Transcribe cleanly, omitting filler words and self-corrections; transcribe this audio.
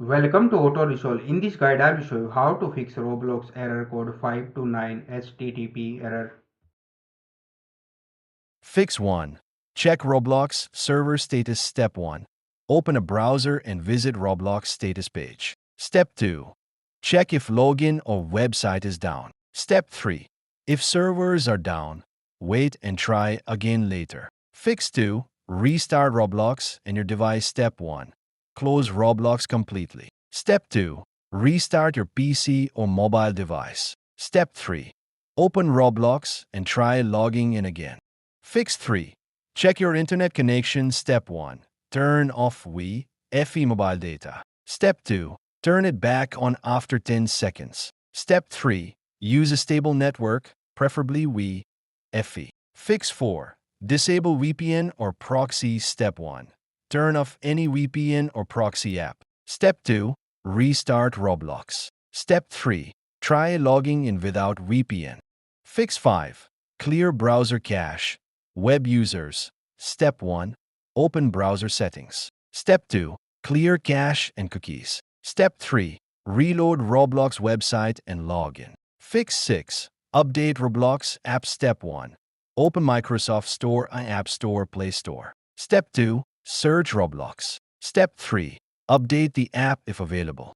Welcome to Auto Resolve. In this guide, I will show you how to fix Roblox error code 529 HTTP error. Fix 1. Check Roblox server status. Step 1. Open a browser and visit Roblox status page. Step 2. Check if login or website is down. Step 3. If servers are down, wait and try again later. Fix 2. Restart Roblox and your device. Step 1. Close Roblox completely. Step 2. Restart your PC or mobile device. Step 3. Open Roblox and try logging in again. Fix 3. Check your internet connection. Step 1. Turn off Wi-Fi mobile data. Step 2. Turn it back on after 10 seconds. Step 3. Use a stable network, preferably Wi-Fi. Fix 4. Disable VPN or proxy. Step 1. Turn off any VPN or proxy app. Step 2. Restart Roblox. Step 3. Try logging in without VPN. Fix 5. Clear browser cache. Web users. Step 1. Open browser settings. Step 2. Clear cache and cookies. Step 3. Reload Roblox website and log in. Fix 6. Update Roblox app. Step 1. Open Microsoft Store and App Store Play Store. Step 2. Search Roblox. Step 3. Update the app if available.